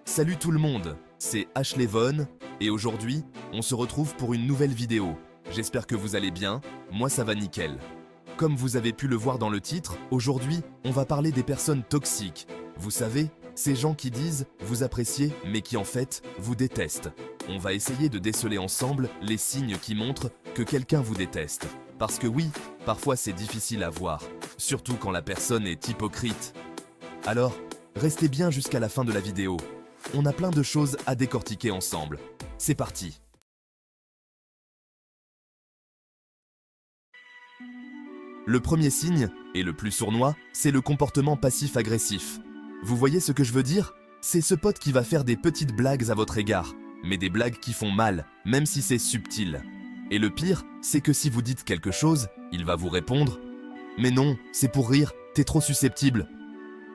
Salut tout le monde, c'est Ashley Von et aujourd'hui, on se retrouve pour une nouvelle vidéo. J'espère que vous allez bien, moi ça va nickel. Comme vous avez pu le voir dans le titre, aujourd'hui, on va parler des personnes toxiques. Vous savez, ces gens qui disent vous apprécier mais qui en fait vous détestent. On va essayer de déceler ensemble les signes qui montrent que quelqu'un vous déteste. Parce que oui, parfois c'est difficile à voir, surtout quand la personne est hypocrite. Alors, restez bien jusqu'à la fin de la vidéo. On a plein de choses à décortiquer ensemble. C'est parti! Le premier signe, et le plus sournois, c'est le comportement passif-agressif. Vous voyez ce que je veux dire? C'est ce pote qui va faire des petites blagues à votre égard, mais des blagues qui font mal, même si c'est subtil. Et le pire, c'est que si vous dites quelque chose, il va vous répondre « Mais non, c'est pour rire, t'es trop susceptible ».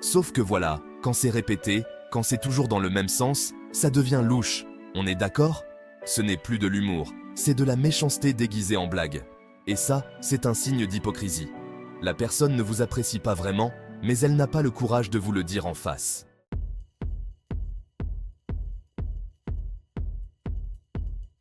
Sauf que voilà, quand c'est répété, quand c'est toujours dans le même sens, ça devient louche. On est d'accord? Ce n'est plus de l'humour, c'est de la méchanceté déguisée en blague. Et ça, c'est un signe d'hypocrisie. La personne ne vous apprécie pas vraiment, mais elle n'a pas le courage de vous le dire en face.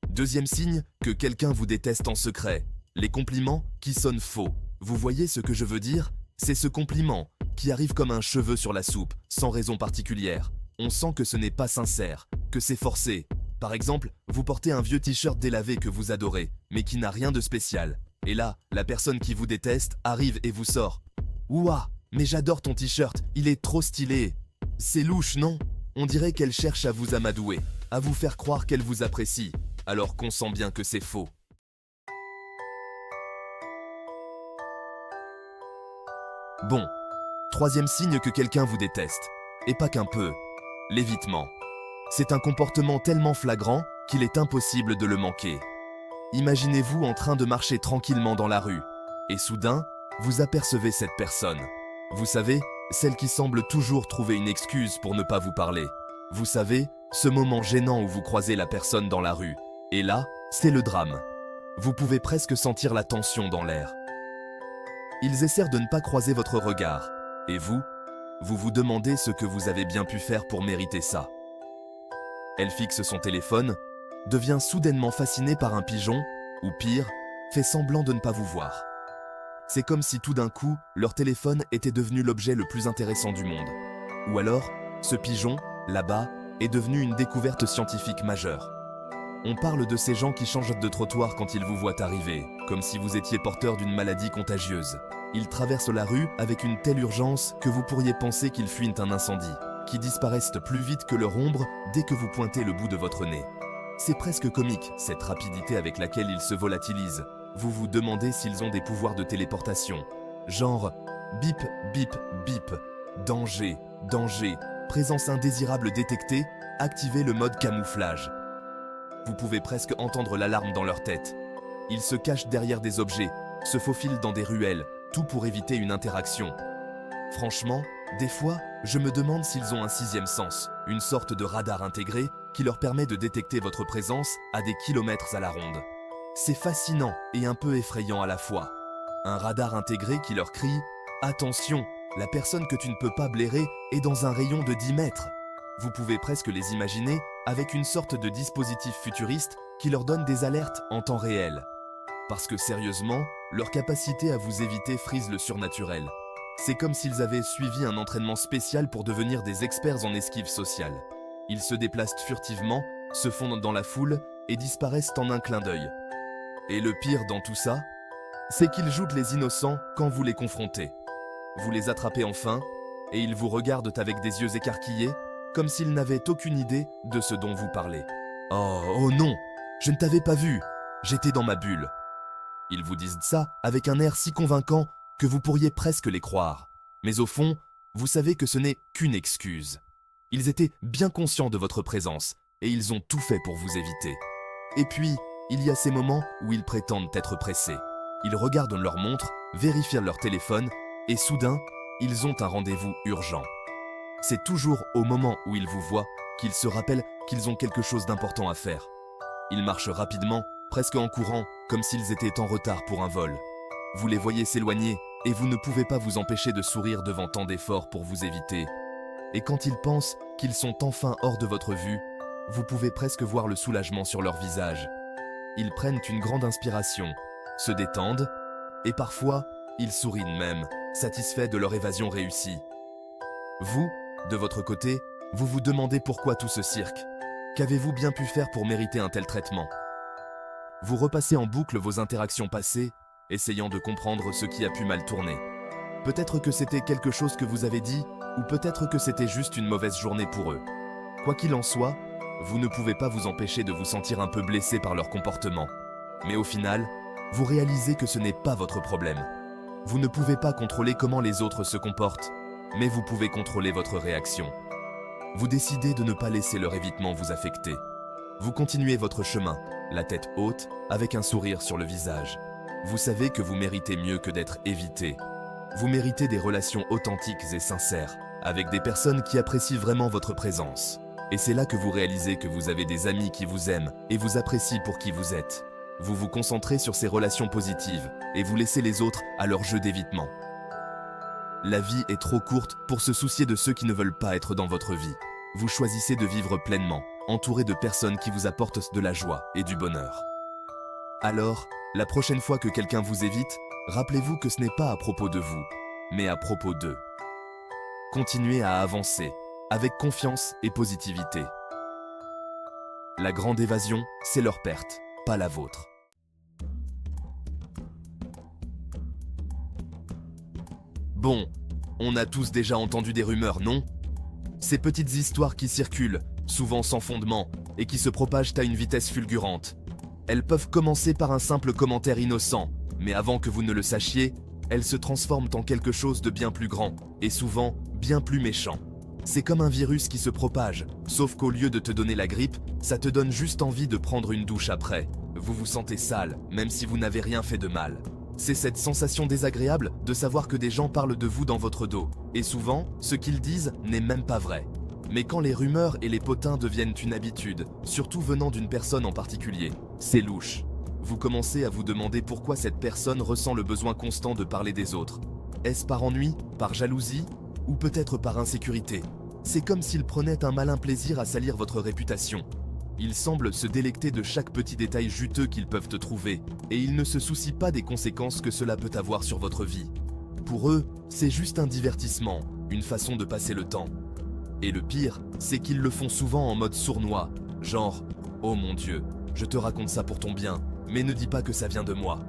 Deuxième signe, que quelqu'un vous déteste en secret. Les compliments qui sonnent faux. Vous voyez ce que je veux dire? C'est ce compliment qui arrive comme un cheveu sur la soupe, sans raison particulière. On sent que ce n'est pas sincère, que c'est forcé. Par exemple, vous portez un vieux t-shirt délavé que vous adorez, mais qui n'a rien de spécial. Et là, la personne qui vous déteste arrive et vous sort. « Ouah, mais j'adore ton t-shirt, il est trop stylé !» C'est louche, non? On dirait qu'elle cherche à vous amadouer, à vous faire croire qu'elle vous apprécie, alors qu'on sent bien que c'est faux. Bon, troisième signe que quelqu'un vous déteste, et pas qu'un peu, l'évitement. C'est un comportement tellement flagrant qu'il est impossible de le manquer. Imaginez-vous en train de marcher tranquillement dans la rue, et soudain, vous apercevez cette personne. Vous savez, celle qui semble toujours trouver une excuse pour ne pas vous parler. Vous savez, ce moment gênant où vous croisez la personne dans la rue. Et là, c'est le drame. Vous pouvez presque sentir la tension dans l'air. Ils essaient de ne pas croiser votre regard. Et vous vous demandez ce que vous avez bien pu faire pour mériter ça. Elle fixe son téléphone, devient soudainement fascinée par un pigeon, ou pire, fait semblant de ne pas vous voir. C'est comme si tout d'un coup, leur téléphone était devenu l'objet le plus intéressant du monde. Ou alors, ce pigeon, là-bas, est devenu une découverte scientifique majeure. On parle de ces gens qui changent de trottoir quand ils vous voient arriver, comme si vous étiez porteur d'une maladie contagieuse. Ils traversent la rue avec une telle urgence que vous pourriez penser qu'ils fuient un incendie, qui disparaissent plus vite que leur ombre dès que vous pointez le bout de votre nez. C'est presque comique, cette rapidité avec laquelle ils se volatilisent. Vous vous demandez s'ils ont des pouvoirs de téléportation. Genre, bip, bip, bip, danger, danger, présence indésirable détectée, activez le mode camouflage. Vous pouvez presque entendre l'alarme dans leur tête. Ils se cachent derrière des objets, se faufilent dans des ruelles, tout pour éviter une interaction. Franchement, des fois, je me demande s'ils ont un sixième sens, une sorte de radar intégré qui leur permet de détecter votre présence à des kilomètres à la ronde. C'est fascinant et un peu effrayant à la fois. Un radar intégré qui leur crie « Attention, la personne que tu ne peux pas blairer est dans un rayon de 10 mètres !» Vous pouvez presque les imaginer avec une sorte de dispositif futuriste qui leur donne des alertes en temps réel. Parce que sérieusement, leur capacité à vous éviter frise le surnaturel. C'est comme s'ils avaient suivi un entraînement spécial pour devenir des experts en esquive sociale. Ils se déplacent furtivement, se fondent dans la foule et disparaissent en un clin d'œil. Et le pire dans tout ça, c'est qu'ils jouent les innocents quand vous les confrontez. Vous les attrapez enfin, et ils vous regardent avec des yeux écarquillés, comme s'ils n'avaient aucune idée de ce dont vous parlez. « Oh non, je ne t'avais pas vu, j'étais dans ma bulle. » Ils vous disent ça avec un air si convaincant que vous pourriez presque les croire. Mais au fond, vous savez que ce n'est qu'une excuse. Ils étaient bien conscients de votre présence, et ils ont tout fait pour vous éviter. Et puis, il y a ces moments où ils prétendent être pressés. Ils regardent leur montre, vérifient leur téléphone, et soudain, ils ont un rendez-vous urgent. C'est toujours au moment où ils vous voient qu'ils se rappellent qu'ils ont quelque chose d'important à faire. Ils marchent rapidement, presque en courant, comme s'ils étaient en retard pour un vol. Vous les voyez s'éloigner, et vous ne pouvez pas vous empêcher de sourire devant tant d'efforts pour vous éviter. Et quand ils pensent qu'ils sont enfin hors de votre vue, vous pouvez presque voir le soulagement sur leur visage. Ils prennent une grande inspiration, se détendent, et parfois, ils sourient même, satisfaits de leur évasion réussie. Vous, de votre côté, vous vous demandez pourquoi tout ce cirque. Qu'avez-vous bien pu faire pour mériter un tel traitement? Vous repassez en boucle vos interactions passées, essayant de comprendre ce qui a pu mal tourner. Peut-être que c'était quelque chose que vous avez dit, ou peut-être que c'était juste une mauvaise journée pour eux. Quoi qu'il en soit, vous ne pouvez pas vous empêcher de vous sentir un peu blessé par leur comportement. Mais au final, vous réalisez que ce n'est pas votre problème. Vous ne pouvez pas contrôler comment les autres se comportent, mais vous pouvez contrôler votre réaction. Vous décidez de ne pas laisser leur évitement vous affecter. Vous continuez votre chemin, la tête haute, avec un sourire sur le visage. Vous savez que vous méritez mieux que d'être évité. Vous méritez des relations authentiques et sincères, avec des personnes qui apprécient vraiment votre présence. Et c'est là que vous réalisez que vous avez des amis qui vous aiment et vous apprécient pour qui vous êtes. Vous vous concentrez sur ces relations positives et vous laissez les autres à leur jeu d'évitement. La vie est trop courte pour se soucier de ceux qui ne veulent pas être dans votre vie. Vous choisissez de vivre pleinement, entouré de personnes qui vous apportent de la joie et du bonheur. Alors, la prochaine fois que quelqu'un vous évite, rappelez-vous que ce n'est pas à propos de vous, mais à propos d'eux. Continuez à avancer, avec confiance et positivité. La grande évasion, c'est leur perte, pas la vôtre. Bon, on a tous déjà entendu des rumeurs, non? Ces petites histoires qui circulent, souvent sans fondement, et qui se propagent à une vitesse fulgurante. Elles peuvent commencer par un simple commentaire innocent, mais avant que vous ne le sachiez, elles se transforment en quelque chose de bien plus grand, et souvent bien plus méchant. C'est comme un virus qui se propage, sauf qu'au lieu de te donner la grippe, ça te donne juste envie de prendre une douche après. Vous vous sentez sale, même si vous n'avez rien fait de mal. C'est cette sensation désagréable de savoir que des gens parlent de vous dans votre dos. Et souvent, ce qu'ils disent n'est même pas vrai. Mais quand les rumeurs et les potins deviennent une habitude, surtout venant d'une personne en particulier, c'est louche. Vous commencez à vous demander pourquoi cette personne ressent le besoin constant de parler des autres. Est-ce par ennui, par jalousie, ou peut-être par insécurité? C'est comme s'il prenait un malin plaisir à salir votre réputation. Ils semblent se délecter de chaque petit détail juteux qu'ils peuvent te trouver, et ils ne se soucient pas des conséquences que cela peut avoir sur votre vie. Pour eux, c'est juste un divertissement, une façon de passer le temps. Et le pire, c'est qu'ils le font souvent en mode sournois, genre « Oh mon Dieu, je te raconte ça pour ton bien, mais ne dis pas que ça vient de moi ».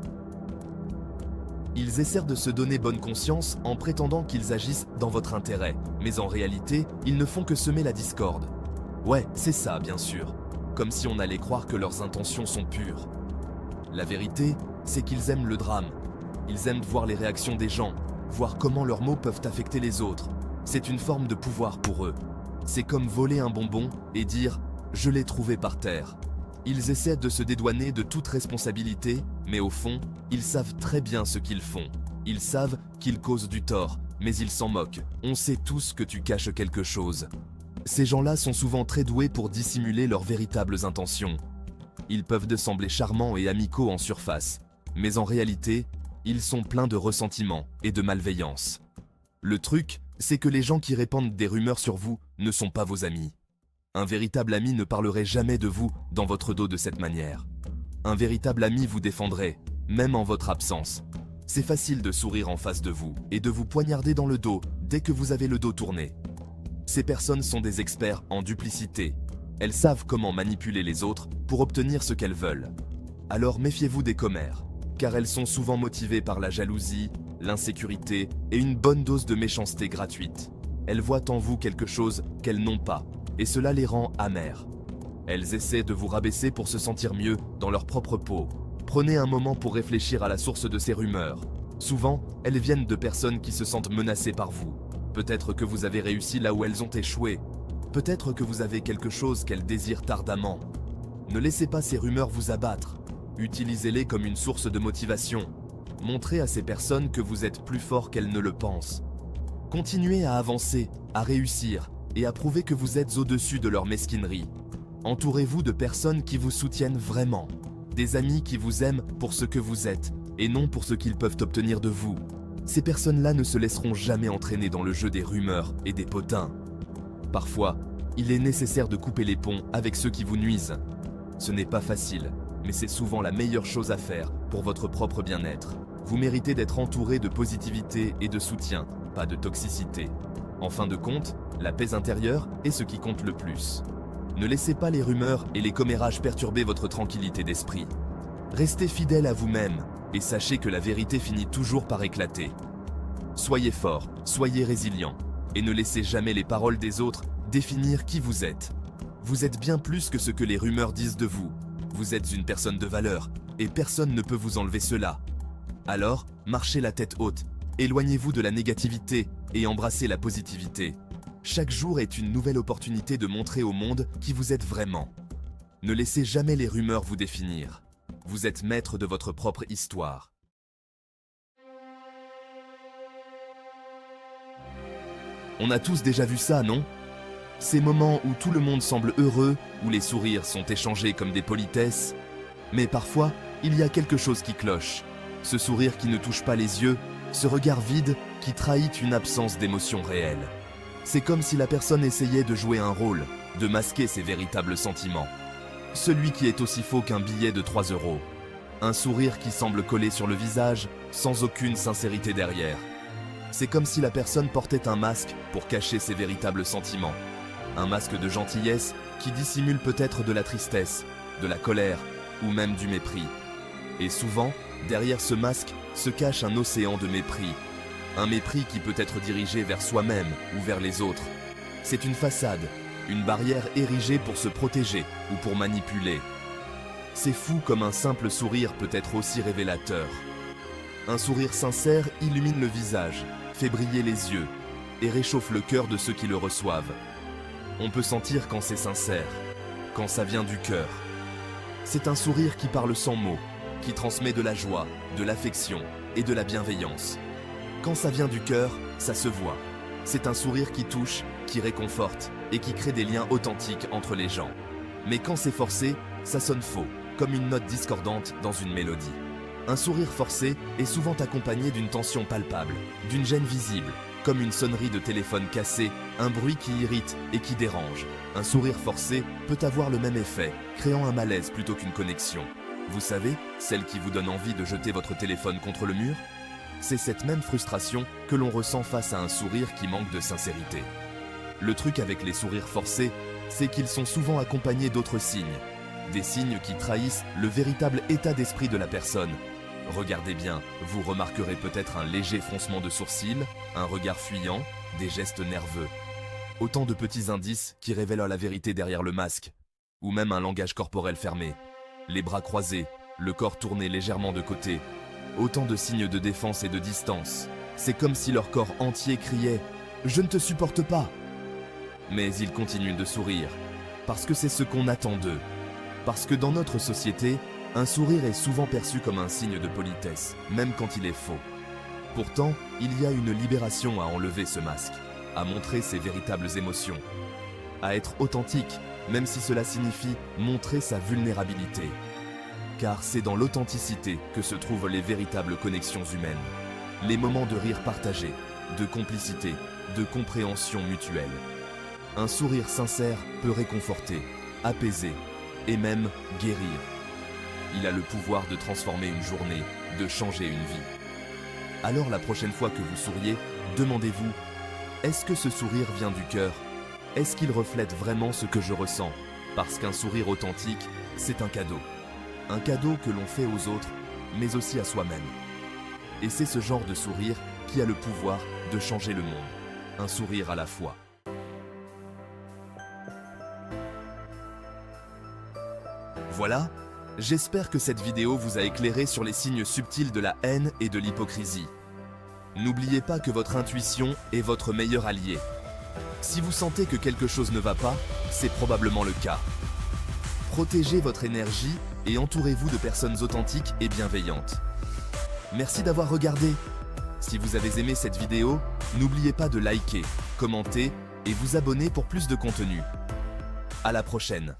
Ils essaient de se donner bonne conscience en prétendant qu'ils agissent dans votre intérêt, mais en réalité, ils ne font que semer la discorde. Ouais, c'est ça, bien sûr. Comme si on allait croire que leurs intentions sont pures. La vérité, c'est qu'ils aiment le drame. Ils aiment voir les réactions des gens, voir comment leurs mots peuvent affecter les autres. C'est une forme de pouvoir pour eux. C'est comme voler un bonbon et dire « je l'ai trouvé par terre ». Ils essaient de se dédouaner de toute responsabilité, mais au fond, ils savent très bien ce qu'ils font. Ils savent qu'ils causent du tort, mais ils s'en moquent. On sait tous que tu caches quelque chose. Ces gens-là sont souvent très doués pour dissimuler leurs véritables intentions. Ils peuvent sembler charmants et amicaux en surface, mais en réalité, ils sont pleins de ressentiment et de malveillance. Le truc, c'est que les gens qui répandent des rumeurs sur vous ne sont pas vos amis. Un véritable ami ne parlerait jamais de vous dans votre dos de cette manière. Un véritable ami vous défendrait, même en votre absence. C'est facile de sourire en face de vous et de vous poignarder dans le dos dès que vous avez le dos tourné. Ces personnes sont des experts en duplicité. Elles savent comment manipuler les autres pour obtenir ce qu'elles veulent. Alors méfiez-vous des commères, car elles sont souvent motivées par la jalousie, l'insécurité et une bonne dose de méchanceté gratuite. Elles voient en vous quelque chose qu'elles n'ont pas, et cela les rend amers. Elles essaient de vous rabaisser pour se sentir mieux dans leur propre peau. Prenez un moment pour réfléchir à la source de ces rumeurs. Souvent, elles viennent de personnes qui se sentent menacées par vous. Peut-être que vous avez réussi là où elles ont échoué. Peut-être que vous avez quelque chose qu'elles désirent ardemment. Ne laissez pas ces rumeurs vous abattre. Utilisez-les comme une source de motivation. Montrez à ces personnes que vous êtes plus fort qu'elles ne le pensent. Continuez à avancer, à réussir et à prouver que vous êtes au-dessus de leur mesquinerie. Entourez-vous de personnes qui vous soutiennent vraiment. Des amis qui vous aiment pour ce que vous êtes et non pour ce qu'ils peuvent obtenir de vous. Ces personnes-là ne se laisseront jamais entraîner dans le jeu des rumeurs et des potins. Parfois, il est nécessaire de couper les ponts avec ceux qui vous nuisent. Ce n'est pas facile, mais c'est souvent la meilleure chose à faire pour votre propre bien-être. Vous méritez d'être entouré de positivité et de soutien, pas de toxicité. En fin de compte, la paix intérieure est ce qui compte le plus. Ne laissez pas les rumeurs et les commérages perturber votre tranquillité d'esprit. Restez fidèle à vous-même et sachez que la vérité finit toujours par éclater. Soyez fort, soyez résilient et ne laissez jamais les paroles des autres définir qui vous êtes. Vous êtes bien plus que ce que les rumeurs disent de vous. Vous êtes une personne de valeur et personne ne peut vous enlever cela. Alors, marchez la tête haute, éloignez-vous de la négativité et embrassez la positivité. Chaque jour est une nouvelle opportunité de montrer au monde qui vous êtes vraiment. Ne laissez jamais les rumeurs vous définir. Vous êtes maître de votre propre histoire. On a tous déjà vu ça, non? Ces moments où tout le monde semble heureux, où les sourires sont échangés comme des politesses. Mais parfois, il y a quelque chose qui cloche. Ce sourire qui ne touche pas les yeux, ce regard vide qui trahit une absence d'émotion réelle. C'est comme si la personne essayait de jouer un rôle, de masquer ses véritables sentiments. Celui qui est aussi faux qu'un billet de 3 €. Un sourire qui semble collé sur le visage, sans aucune sincérité derrière. C'est comme si la personne portait un masque pour cacher ses véritables sentiments. Un masque de gentillesse qui dissimule peut-être de la tristesse, de la colère ou même du mépris. Et souvent, derrière ce masque se cache un océan de mépris. Un mépris qui peut être dirigé vers soi-même ou vers les autres. C'est une façade, une barrière érigée pour se protéger ou pour manipuler. C'est fou comme un simple sourire peut être aussi révélateur. Un sourire sincère illumine le visage, fait briller les yeux et réchauffe le cœur de ceux qui le reçoivent. On peut sentir quand c'est sincère, quand ça vient du cœur. C'est un sourire qui parle sans mots, qui transmet de la joie, de l'affection et de la bienveillance. Quand ça vient du cœur, ça se voit. C'est un sourire qui touche, qui réconforte et qui crée des liens authentiques entre les gens. Mais quand c'est forcé, ça sonne faux, comme une note discordante dans une mélodie. Un sourire forcé est souvent accompagné d'une tension palpable, d'une gêne visible, comme une sonnerie de téléphone cassé, un bruit qui irrite et qui dérange. Un sourire forcé peut avoir le même effet, créant un malaise plutôt qu'une connexion. Vous savez, celle qui vous donne envie de jeter votre téléphone contre le mur? C'est cette même frustration que l'on ressent face à un sourire qui manque de sincérité. Le truc avec les sourires forcés, c'est qu'ils sont souvent accompagnés d'autres signes. Des signes qui trahissent le véritable état d'esprit de la personne. Regardez bien, vous remarquerez peut-être un léger froncement de sourcils, un regard fuyant, des gestes nerveux. Autant de petits indices qui révèlent la vérité derrière le masque. Ou même un langage corporel fermé. Les bras croisés, le corps tourné légèrement de côté. Autant de signes de défense et de distance. C'est comme si leur corps entier criait « Je ne te supporte pas !» Mais ils continuent de sourire, parce que c'est ce qu'on attend d'eux. Parce que dans notre société, un sourire est souvent perçu comme un signe de politesse, même quand il est faux. Pourtant, il y a une libération à enlever ce masque, à montrer ses véritables émotions, à être authentique, même si cela signifie montrer sa vulnérabilité. Car c'est dans l'authenticité que se trouvent les véritables connexions humaines. Les moments de rire partagé, de complicité, de compréhension mutuelle. Un sourire sincère peut réconforter, apaiser et même guérir. Il a le pouvoir de transformer une journée, de changer une vie. Alors la prochaine fois que vous souriez, demandez-vous, est-ce que ce sourire vient du cœur? Est-ce qu'il reflète vraiment ce que je ressens? Parce qu'un sourire authentique, c'est un cadeau. Un cadeau que l'on fait aux autres, mais aussi à soi-même. Et c'est ce genre de sourire qui a le pouvoir de changer le monde. Un sourire à la fois. Voilà, j'espère que cette vidéo vous a éclairé sur les signes subtils de la haine et de l'hypocrisie. N'oubliez pas que votre intuition est votre meilleur allié. Si vous sentez que quelque chose ne va pas, c'est probablement le cas. Protégez votre énergie et entourez-vous de personnes authentiques et bienveillantes. Merci d'avoir regardé. Si vous avez aimé cette vidéo, n'oubliez pas de liker, commenter et vous abonner pour plus de contenu. À la prochaine.